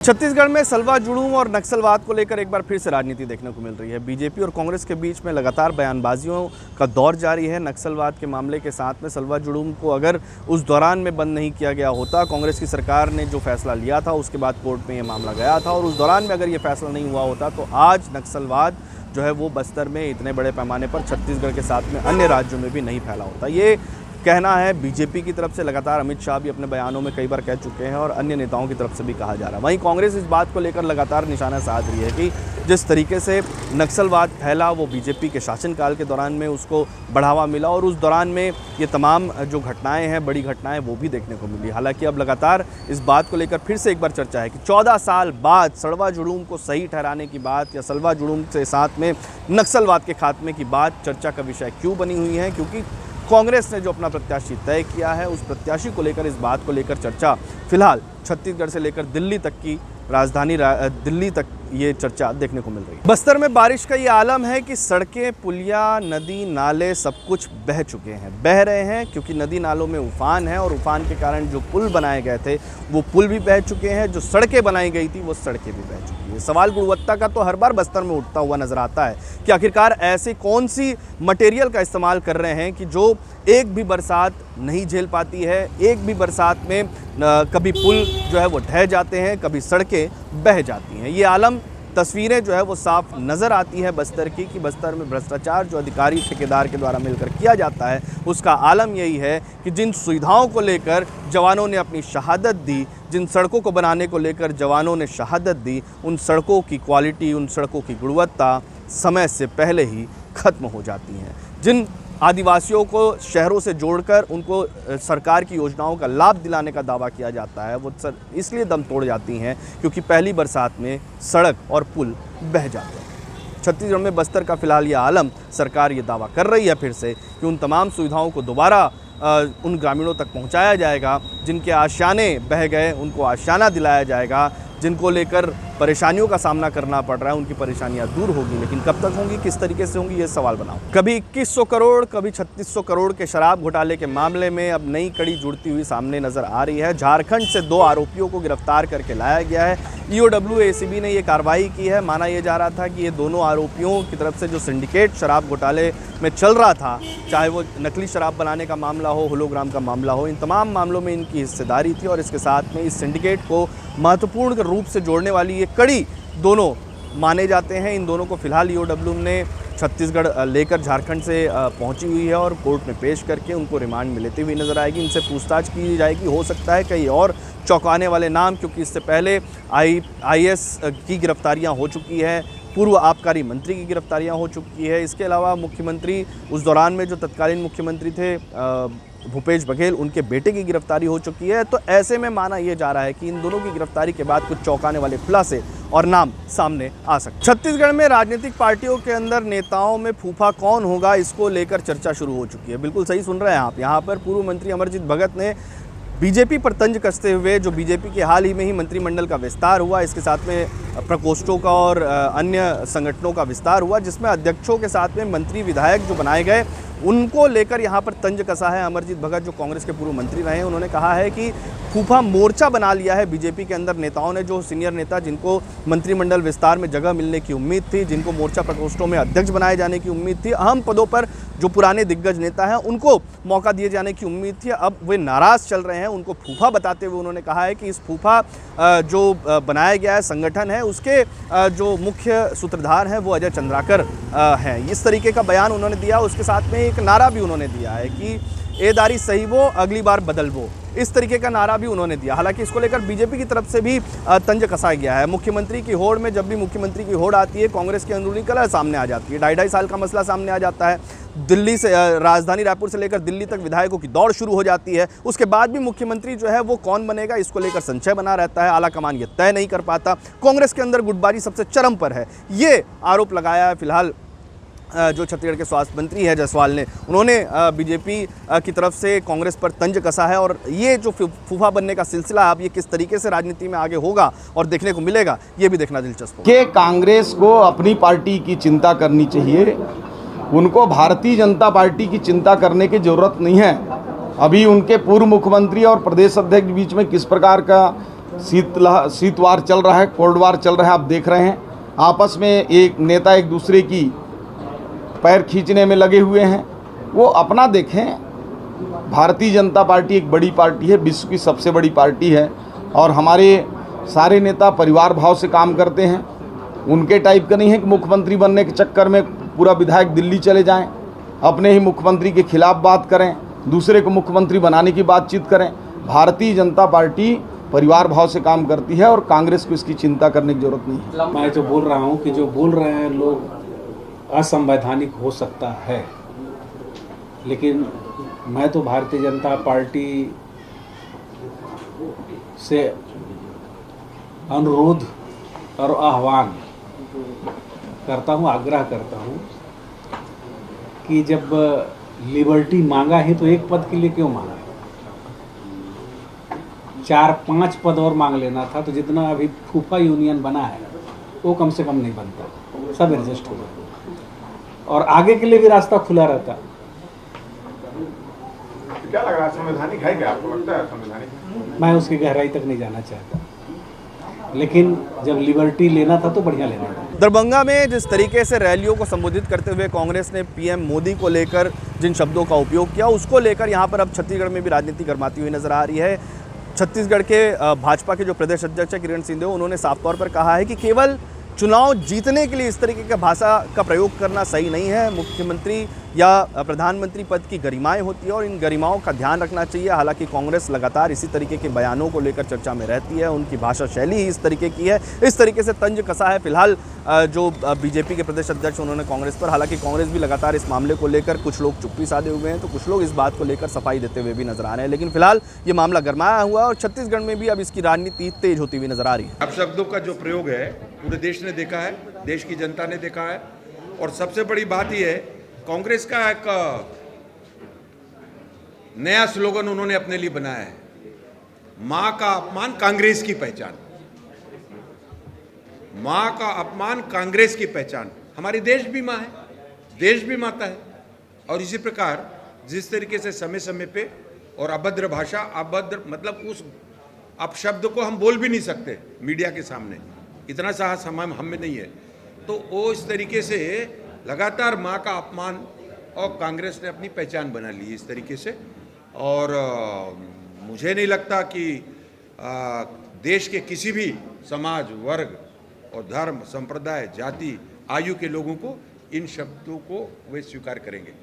छत्तीसगढ़ में सलवा जुड़ूम और नक्सलवाद को लेकर एक बार फिर से राजनीति देखने को मिल रही है। बीजेपी और कांग्रेस के बीच में लगातार बयानबाजियों का दौर जारी है। नक्सलवाद के मामले के साथ में सलवा जुड़ूम को अगर उस दौरान में बंद नहीं किया गया होता, कांग्रेस की सरकार ने जो फैसला लिया था उसके बाद कोर्ट में ये मामला गया था और उस दौरान में अगर ये फैसला नहीं हुआ होता तो आज नक्सलवाद जो है वो बस्तर में इतने बड़े पैमाने पर छत्तीसगढ़ के साथ में अन्य राज्यों में भी नहीं फैला होता। ये कहना है बीजेपी की तरफ से, लगातार अमित शाह भी अपने बयानों में कई बार कह चुके हैं और अन्य नेताओं की तरफ से भी कहा जा रहा है। वहीं कांग्रेस इस बात को लेकर लगातार निशाना साध रही है कि जिस तरीके से नक्सलवाद फैला वो बीजेपी के शासनकाल के दौरान में उसको बढ़ावा मिला और उस दौरान में ये तमाम जो घटनाएं हैं, बड़ी घटनाएं, वो भी देखने को मिली। हालांकि अब लगातार इस बात को लेकर फिर से एक बार चर्चा है कि 14 साल बाद सलवा जुड़ूम को सही ठहराने की बात या सलवा जुड़ूम के साथ में नक्सलवाद के खात्मे की बात चर्चा का विषय क्यों बनी हुई है, क्योंकि कांग्रेस ने जो अपना प्रत्याशी तय किया है उस प्रत्याशी को लेकर, इस बात को लेकर चर्चा फिलहाल छत्तीसगढ़ से लेकर दिल्ली तक की राजधानी दिल्ली तक ये चर्चा देखने को मिल रही है। बस्तर में बारिश का ये आलम है कि सड़कें, पुलिया, नदी, नाले सब कुछ बह चुके हैं, बह रहे हैं, क्योंकि नदी नालों में उफान है और उफान के कारण जो पुल बनाए गए थे वो पुल भी बह चुके हैं, जो सड़कें बनाई गई थी वो सड़कें भी बह चुकी हैं। सवाल गुणवत्ता का तो हर बार बस्तर में उठता हुआ नजर आता है कि आखिरकार ऐसे कौन सी मटेरियल का इस्तेमाल कर रहे हैं कि जो एक भी बरसात नहीं झेल पाती है। एक भी बरसात में कभी पुल जो है वो ढह जाते हैं, कभी सड़कें बह जाती हैं। ये आलम तस्वीरें जो है वो साफ नज़र आती है बस्तर की कि बस्तर में भ्रष्टाचार जो अधिकारी ठेकेदार के द्वारा मिलकर किया जाता है उसका आलम यही है कि जिन सुविधाओं को लेकर जवानों ने अपनी शहादत दी, जिन सड़कों को बनाने को लेकर जवानों ने शहादत दी, उन सड़कों की क्वालिटी, उन सड़कों की गुणवत्ता समय से पहले ही ख़त्म हो जाती हैं। जिन आदिवासियों को शहरों से जोड़कर उनको सरकार की योजनाओं का लाभ दिलाने का दावा किया जाता है वो इसलिए दम तोड़ जाती हैं क्योंकि पहली बरसात में सड़क और पुल बह जाते हैं। छत्तीसगढ़ में बस्तर का फिलहाल ये आलम, सरकार ये दावा कर रही है फिर से कि उन तमाम सुविधाओं को दोबारा उन ग्रामीणों तक पहुंचाया जाएगा, जिनके आशियाने बह गए उनको आशियाना दिलाया जाएगा, जिनको लेकर परेशानियों का सामना करना पड़ रहा है उनकी परेशानियां दूर होगी। लेकिन कब तक होंगी, किस तरीके से होंगी, ये सवाल बनाओ। कभी 2100 करोड़, कभी 3600 करोड़ के शराब घोटाले के मामले में अब नई कड़ी जुड़ती हुई सामने नजर आ रही है। झारखंड से 2 आरोपियों को गिरफ्तार करके लाया गया है। ईओडब्ल्यू एसीबी ने ये कार्रवाई की है। माना यह जा रहा था कि ये दोनों आरोपियों की तरफ से जो सिंडिकेट शराब घोटाले में चल रहा था, चाहे वो नकली शराब बनाने का मामला हो, होलोग्राम का मामला हो, इन तमाम मामलों में इनकी हिस्सेदारी थी और इसके साथ में इस सिंडिकेट को महत्वपूर्ण रूप से जोड़ने वाली ये कड़ी दोनों माने जाते हैं। इन दोनों को फिलहाल ईओडब्ल्यू ने छत्तीसगढ़ लेकर झारखंड से पहुंची हुई है और कोर्ट में पेश करके उनको रिमांड में लेते हुए नजर आएगी। इनसे पूछताछ की जाएगी। हो सकता है कई और चौंकाने वाले नाम, क्योंकि इससे पहले आईएएस की गिरफ्तारियां हो चुकी है, पूर्व आबकारी मंत्री की गिरफ्तारियां हो चुकी है। इसके अलावा मुख्यमंत्री उस दौरान में जो तत्कालीन मुख्यमंत्री थे भूपेश बघेल, उनके बेटे की गिरफ्तारी हो चुकी है। तो ऐसे में माना यह जा रहा है कि इन दोनों की गिरफ्तारी के बाद कुछ चौंकाने वाले खुलासे और नाम सामने आ सकते। छत्तीसगढ़ में राजनीतिक पार्टियों के अंदर नेताओं में फूफा कौन होगा, इसको लेकर चर्चा शुरू हो चुकी है। बिल्कुल सही सुन रहे हैं आप। यहाँ पर पूर्व मंत्री अमरजीत भगत ने बीजेपी पर तंज कसते हुए, जो बीजेपी के हाल ही में ही मंत्रिमंडल का विस्तार हुआ, इसके साथ में प्रकोष्ठों का और अन्य संगठनों का विस्तार हुआ, जिसमें अध्यक्षों के साथ में मंत्री विधायक जो बनाए गए उनको लेकर यहाँ पर तंज कसा है। अमरजीत भगत जो कांग्रेस के पूर्व मंत्री रहे हैं, उन्होंने कहा है कि फूफा मोर्चा बना लिया है बीजेपी के अंदर नेताओं ने। जो सीनियर नेता जिनको मंत्रिमंडल विस्तार में जगह मिलने की उम्मीद थी, जिनको मोर्चा प्रकोष्ठों में अध्यक्ष बनाए जाने की उम्मीद थी, अहम पदों पर जो पुराने दिग्गज नेता हैं उनको मौका दिए जाने की उम्मीद थी, अब वे नाराज़ चल रहे हैं। उनको फूफा बताते हुए उन्होंने कहा है कि इस फूफा जो बनाया गया है संगठन है, उसके जो मुख्य सूत्रधार हैं वो अजय चंद्राकर हैं। इस तरीके का बयान उन्होंने दिया। उसके साथ में एक नारा भी उन्होंने दिया है कि ए दारी सही वो, अगली बार बदल वो, इस तरीके का नारा भी उन्होंने दिया। हालांकि इसको लेकर बीजेपी की तरफ से भी तंज कसा गया है। मुख्यमंत्री की होड़ में, जब भी मुख्यमंत्री की होड़ आती है, कांग्रेस की अंदरूनी कलह सामने आ जाती है। 2.5 साल का मसला सामने आ जाता है। दिल्ली से, राजधानी रायपुर से लेकर दिल्ली तक विधायकों की दौड़ शुरू हो जाती है। उसके बाद भी मुख्यमंत्री जो है वो कौन बनेगा, इसको लेकर संशय बना रहता है। आला कमान ये तय नहीं कर पाता। कांग्रेस के अंदर गुटबाजी सबसे चरम पर है, ये आरोप लगाया है फिलहाल जो छत्तीसगढ़ के स्वास्थ्य मंत्री है जायसवाल ने। उन्होंने बीजेपी की तरफ से कांग्रेस पर तंज कसा है और ये जो फूफा बनने का सिलसिला अब ये किस तरीके से राजनीति में आगे होगा और देखने को मिलेगा, ये भी देखना दिलचस्प है। कि कांग्रेस को अपनी पार्टी की चिंता करनी चाहिए, उनको भारतीय जनता पार्टी की चिंता करने की जरूरत नहीं है। अभी उनके पूर्व मुख्यमंत्री और प्रदेश अध्यक्ष के बीच में किस प्रकार का शीत वार चल रहा है, कोल्ड वार चल रहा है। आप देख रहे हैं आपस में एक नेता एक दूसरे की पैर खींचने में लगे हुए हैं। वो अपना देखें, भारतीय जनता पार्टी एक बड़ी पार्टी है, विश्व की सबसे बड़ी पार्टी है और हमारे सारे नेता परिवार भाव से काम करते हैं। उनके टाइप का नहीं है कि मुख्यमंत्री बनने के चक्कर में पूरा विधायक दिल्ली चले जाएं, अपने ही मुख्यमंत्री के खिलाफ बात करें, दूसरे को मुख्यमंत्री बनाने की बातचीत करें। भारतीय जनता पार्टी परिवार भाव से काम करती है और कांग्रेस को इसकी चिंता करने की जरूरत नहीं है। मैं जो बोल रहा हूँ कि जो बोल रहे हैं लोग असंवैधानिक हो सकता है, लेकिन मैं तो भारतीय जनता पार्टी से अनुरोध और आह्वान करता हूँ, आग्रह करता हूँ कि जब लिबर्टी मांगा है तो एक पद के लिए क्यों मांगा? 4-5 पद और मांग लेना था, तो जितना अभी फूफा यूनियन बना है वो कम से कम नहीं बनता, सब एडजस्ट हो गया और आगे के लिए भी रास्ता खुला रहता। क्या लग रहा है, संवैधानिक है क्या? आपको लगता है संवैधानिक? मैं उसकी गहराई तक नहीं जाना चाहता, लेकिन जब लिबर्टी लेना था तो बढ़िया लेना था। दरभंगा में जिस तरीके से रैलियों को संबोधित करते हुए कांग्रेस ने पीएम मोदी को लेकर जिन शब्दों का उपयोग किया, उसको लेकर यहाँ पर अब छत्तीसगढ़ में भी राजनीति गरमाती हुई नजर आ रही है। छत्तीसगढ़ के भाजपा के जो प्रदेश अध्यक्ष है किरण सिंहदेव, उन्होंने साफ तौर पर कहा है कि केवल चुनाव जीतने के लिए इस तरीके का भाषा का प्रयोग करना सही नहीं है। मुख्यमंत्री या प्रधानमंत्री पद की गरिमाएं होती है और इन गरिमाओं का ध्यान रखना चाहिए। हालांकि कांग्रेस लगातार इसी तरीके के बयानों को लेकर चर्चा में रहती है, उनकी भाषा शैली ही इस तरीके की है, इस तरीके से तंज कसा है फिलहाल जो बीजेपी के प्रदेश अध्यक्ष उन्होंने कांग्रेस पर। हालांकि कांग्रेस भी लगातार इस मामले को लेकर, कुछ लोग चुप्पी साधे हुए हैं तो कुछ लोग इस बात को लेकर सफाई देते हुए भी नजर आ रहे हैं। लेकिन फिलहाल ये मामला गरमाया हुआ है और छत्तीसगढ़ में भी अब इसकी राजनीति तेज होती हुई नजर आ रही है। अपशब्दों का जो प्रयोग है पूरे देश ने देखा है, देश की जनता ने देखा है और सबसे बड़ी बात यह है, कांग्रेस का एक नया स्लोगन उन्होंने अपने लिए बनाया है, मां का अपमान कांग्रेस की पहचान। मां का अपमान कांग्रेस की पहचान। हमारी देश भी मां है, देश भी माता है। और इसी प्रकार जिस तरीके से समय समय पे और अभद्र भाषा, अभद्र मतलब उस अपशब्द को हम बोल भी नहीं सकते मीडिया के सामने, इतना साहस हम में नहीं है। तो वो इस तरीके से लगातार मां का अपमान और कांग्रेस ने अपनी पहचान बना ली इस तरीके से। और मुझे नहीं लगता कि देश के किसी भी समाज, वर्ग और धर्म, संप्रदाय, जाति, आयु के लोगों को इन शब्दों को वे स्वीकार करेंगे।